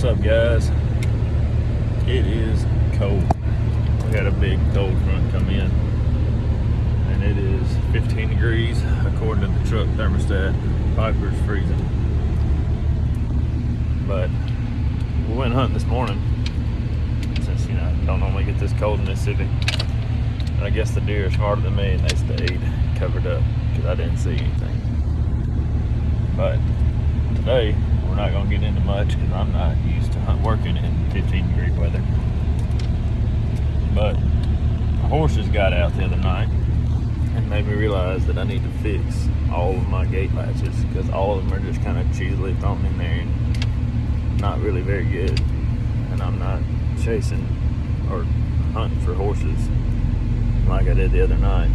What's up, guys? It is cold. We had a big cold front come in, and it is 15 degrees according to the truck thermostat. Piper's freezing. But we went hunting this morning since, don't normally get this cold in Mississippi. And I guess the deer are smarter than me and they stayed covered up because I didn't see anything. But today we're not going to get into much because I'm not used to working in 15-degree weather. But my horses got out the other night and made me realize that I need to fix all of my gate latches because all of them are just kind of cheesily thrown in there and not really very good. And I'm not chasing or hunting for horses like I did the other night.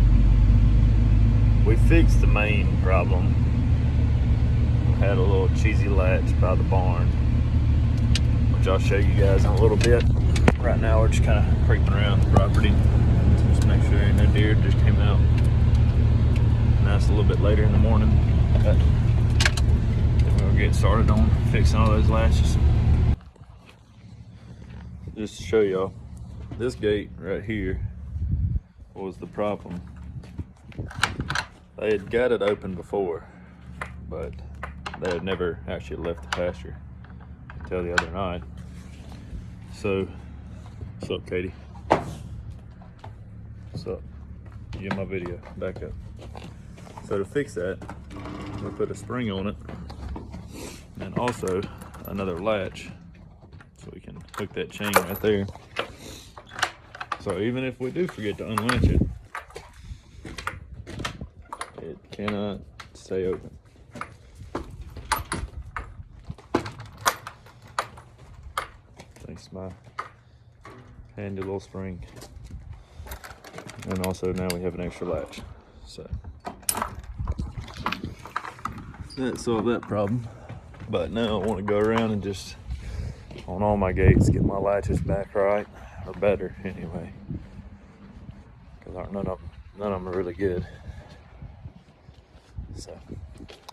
We fixed the main problem. Had a little cheesy latch by the barn, which I'll show you guys in a little bit. Right now we're just kind of creeping around the property just to make sure no deer just came out. And that's a little bit later in the morning, but then we'll get started on fixing all those latches. Just to show y'all, this gate right here was the problem. They had got it open before, but they had never actually left the pasture until the other night. So, what's up, Katie? What's up? You in my video? Back up. So to fix that, we put a spring on it and also another latch so we can hook that chain right there. So even if we do forget to unlatch it, it cannot stay open. Thanks to my handy little spring. And also now we have an extra latch. So that solved that problem. But now I want to go around and just, on all my gates, get my latches back right, or better anyway. Because none of them are really good. So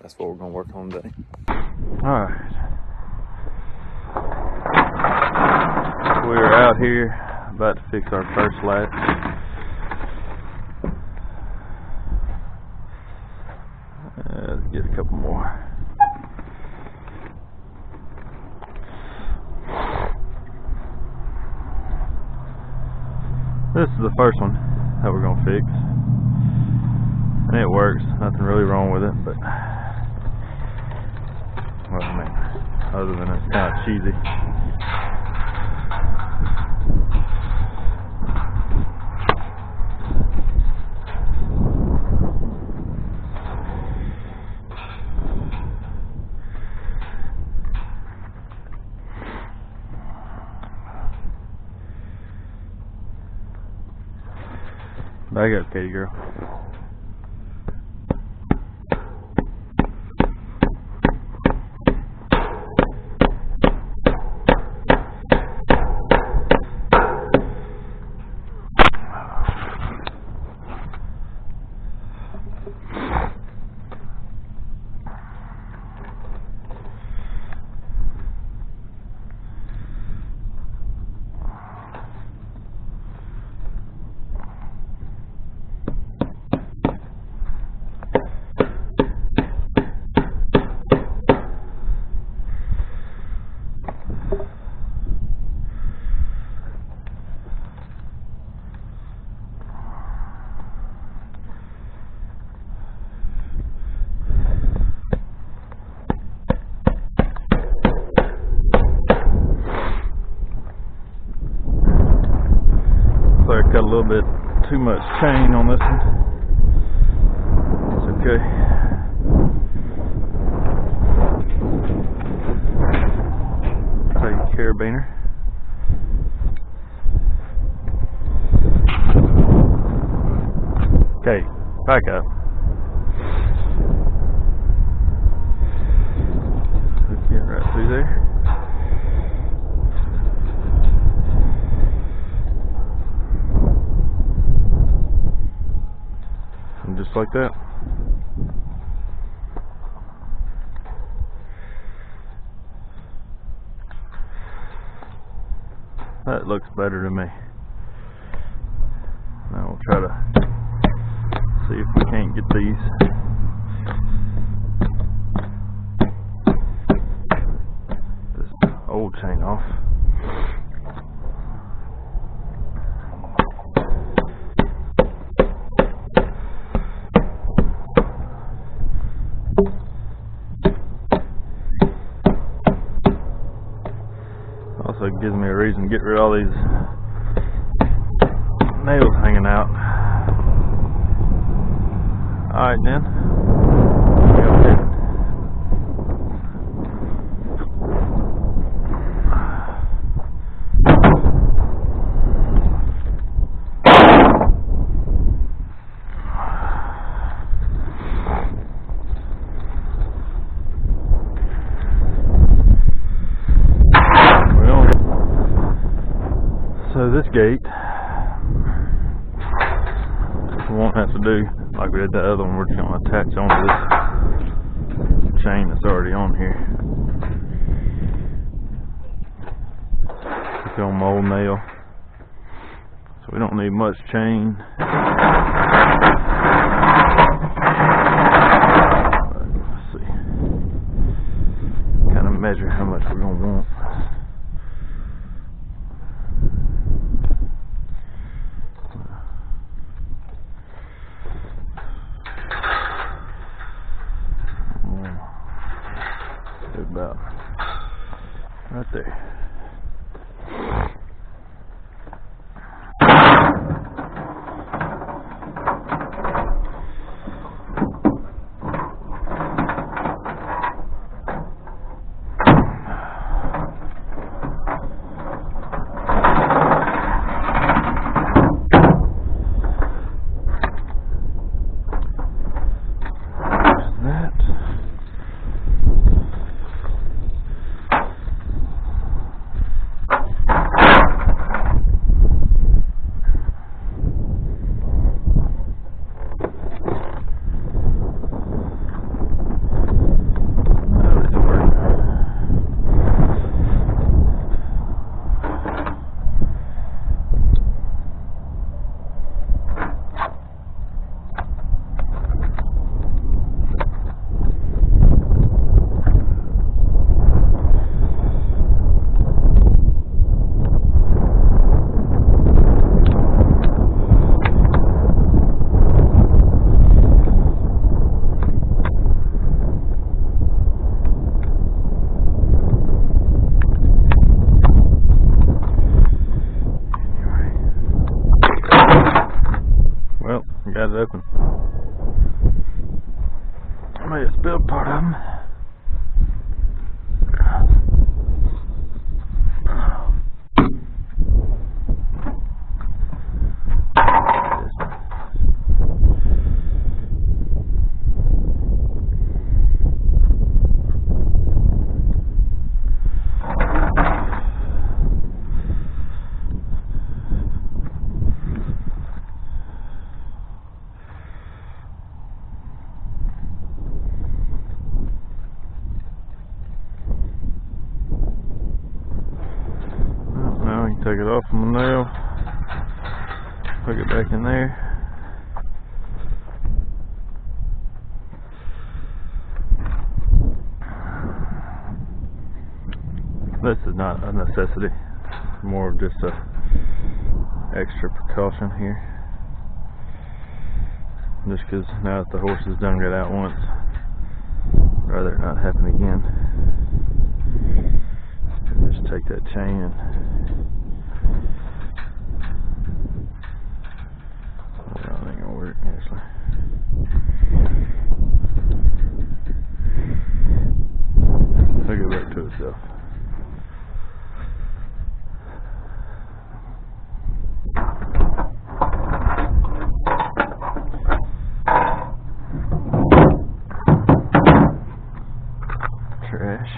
that's what we're going to work on today. Alright. We're out here about to fix our first latch. Let's get a couple more. This is the first one that we're going to fix. And it works. Nothing really wrong with it, but well, I mean, other than it's kind of cheesy. Back up, Katie girl. Got a little bit too much chain on this one. It's okay. Take a carabiner. Okay, back up. Let's get right through there. Just like that. That looks better to me. Now we'll try to see if we can't get these this old chain off. Also gives me a reason to get rid of all these nails hanging out. Alright then. So this gate, we won't have to do like we did the other one. We're just going to attach onto this chain that's already on here. It's on my old nail, so we don't need much chain. Let's see, kind of measure how much we're going to want. About right there. Got it open. I may have spilled part of them. Take it off from the nail, plug it back in there. This is not a necessity, more of just a extra precaution here. Just because now that the horse has done got out once, I'd rather it not happen again. Just take that chain and actually. I'll get back to itself. Trash.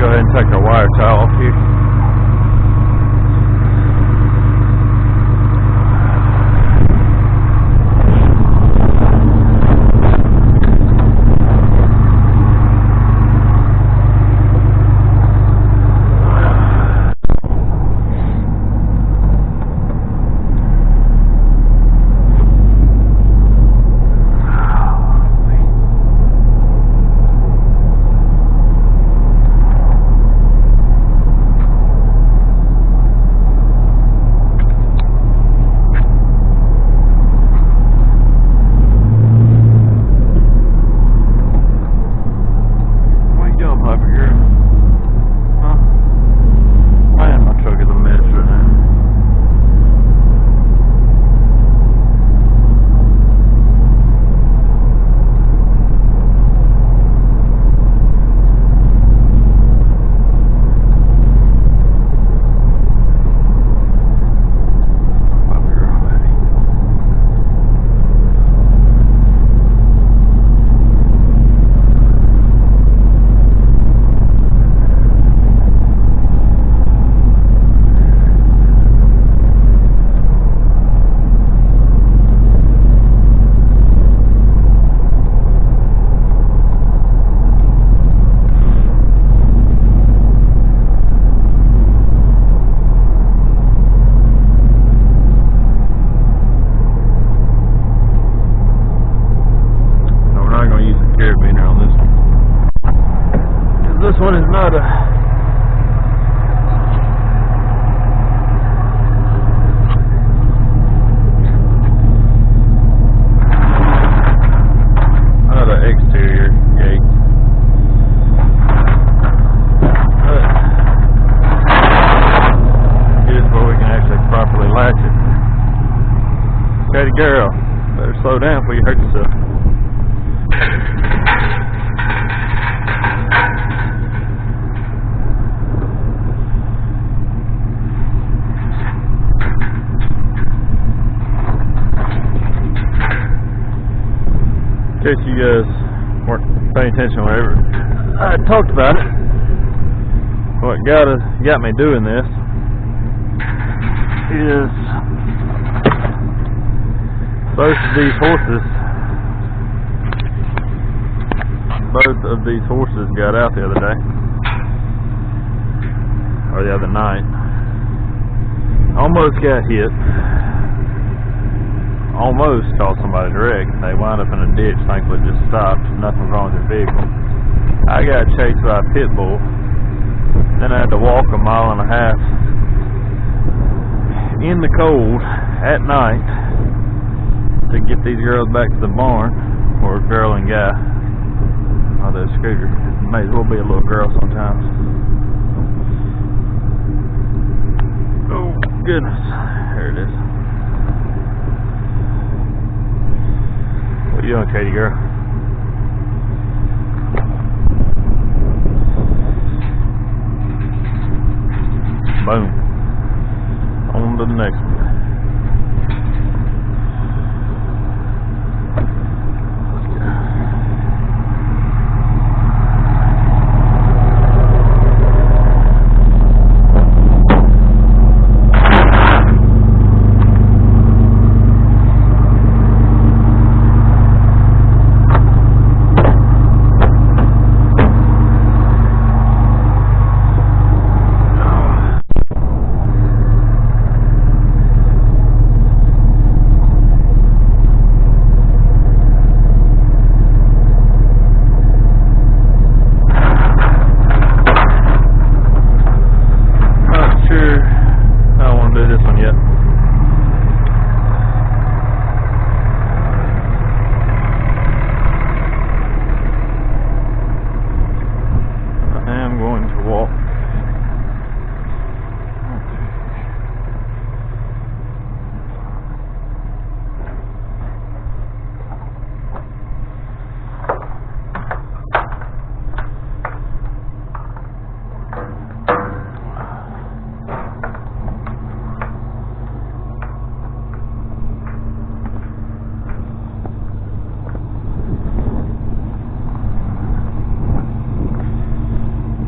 go ahead and take our wire tie off here. This one is not a exterior gate. Here's where we can actually properly latch it. Katie girl, better slow down before you hurt yourself. In case you guys weren't paying attention whenever I talked about it, what got me doing this is both of these horses got out the other day, or the other night. Almost got hit. Almost caused somebody to wreck. They wound up in a ditch. Thankfully just stopped. Nothing was wrong with their vehicle. I got chased by a pit bull. Then I had to walk a mile and a half in the cold at night to get these girls back to the barn, or girl and guy. Oh, that scooter may as well be a little girl sometimes. Oh goodness, there it is. What you doing, Katie girl? Boom. On to the next one.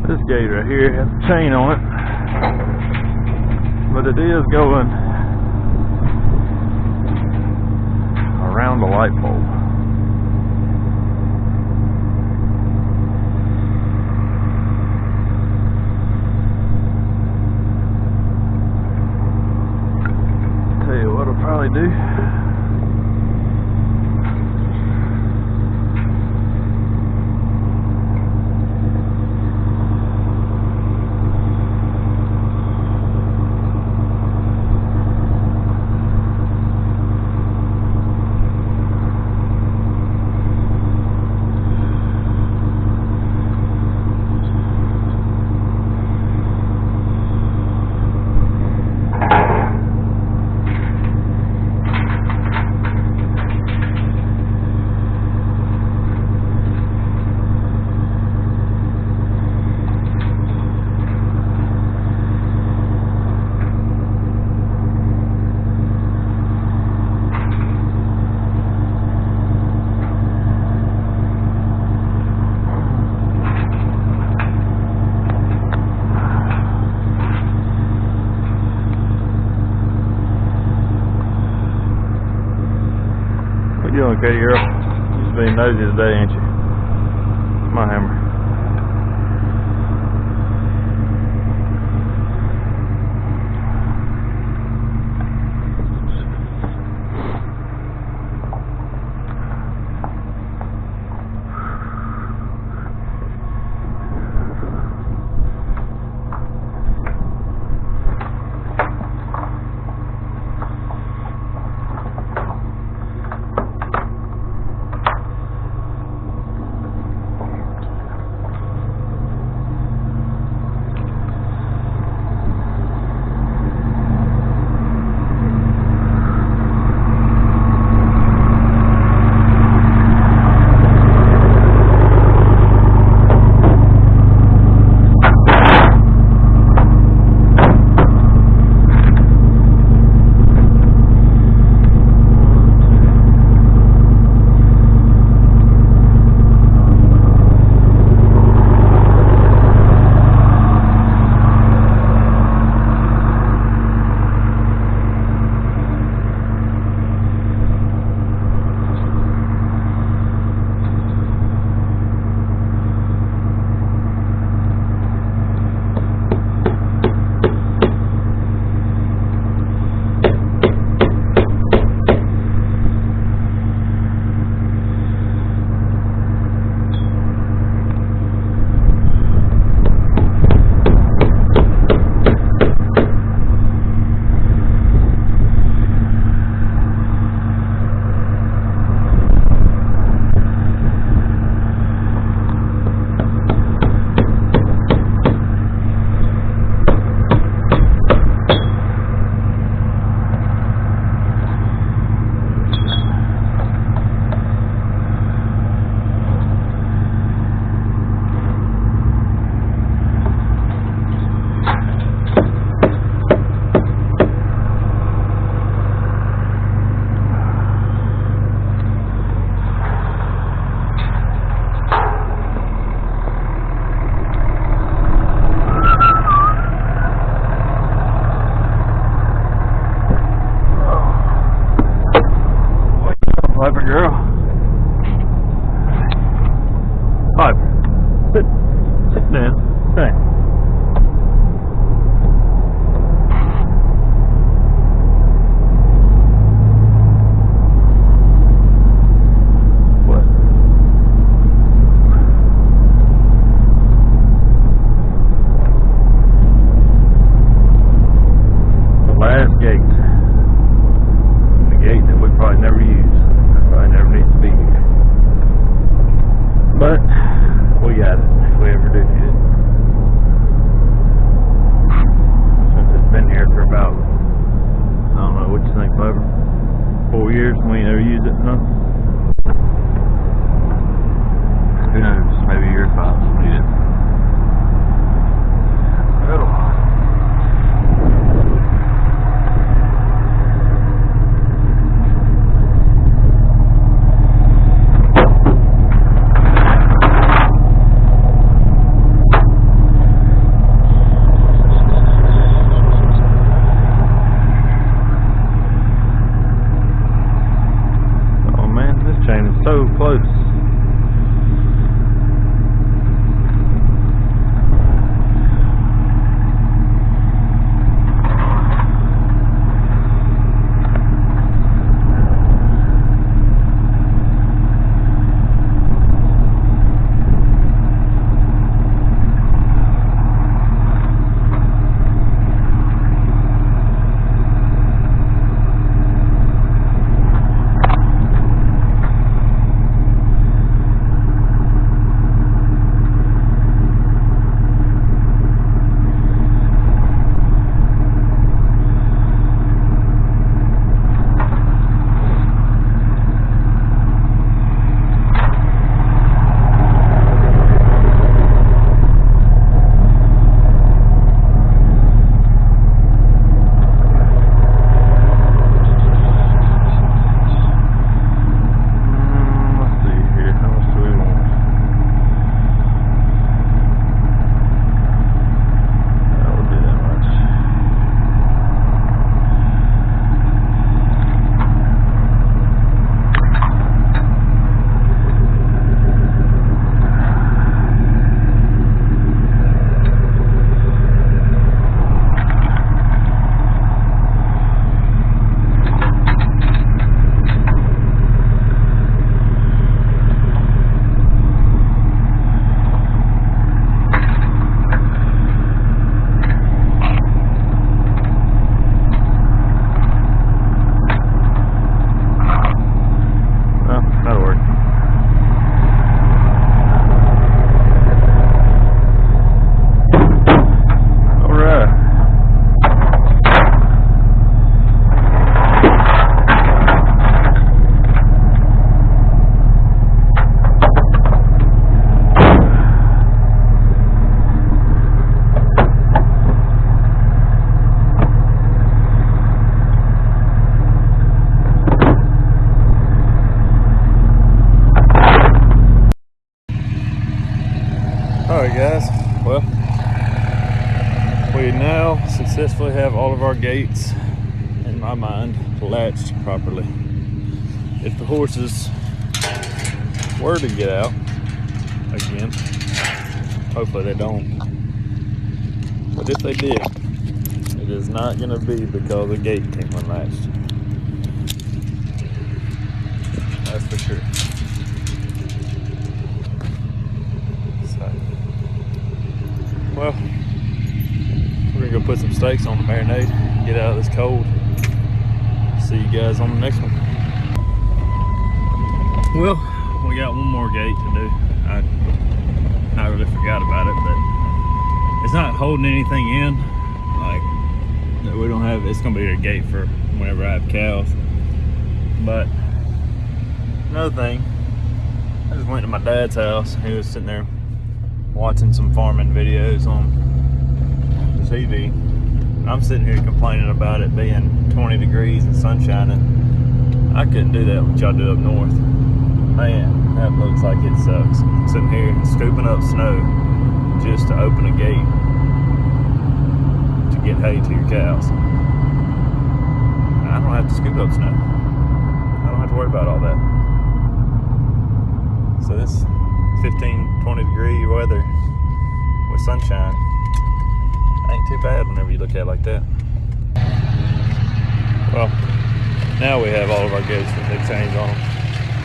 This gate these right here have a chain on it, but it is going around the light bulb. Tell you what I'll probably do. What you doing, Katie girl? You just being nosy today, ain't you? Come on, Hammer. guys, well, we now successfully have all of our gates, in my mind, latched properly. If the horses were to get out again, hopefully they don't, but if they did, it is not going to be because the gate came unlatched. That's for sure. So, well, we're gonna go put some steaks on the marinade, get out of this cold. See you guys on the next one. Well, we got one more gate to do. I really forgot about it, but it's not holding anything in. Like, we don't have, it's gonna be a gate for whenever I have cows. But another thing, I just went to my dad's house. He was sitting there watching some farming videos on the TV. I'm sitting here complaining about it being 20 degrees and sun shining. I couldn't do that what y'all do up north. Man, that looks like it sucks. Sitting here scooping up snow just to open a gate to get hay to your cows. I don't have to scoop up snow. I don't have to worry about all that. So this 15, 20 degree weather with sunshine ain't too bad whenever you look at it like that. Well, now we have all of our gates with big chains on them.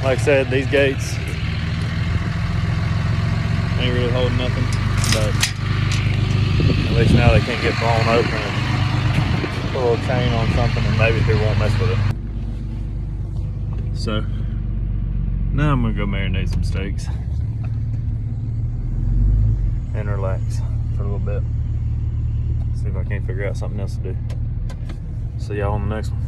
Like I said, these gates ain't really holding nothing, but at least now they can't get blown open and put a little chain on something and maybe they won't mess with it. So now I'm gonna go marinate some steaks and relax for a little bit. See if I can't figure out something else to do. See y'all on the next one.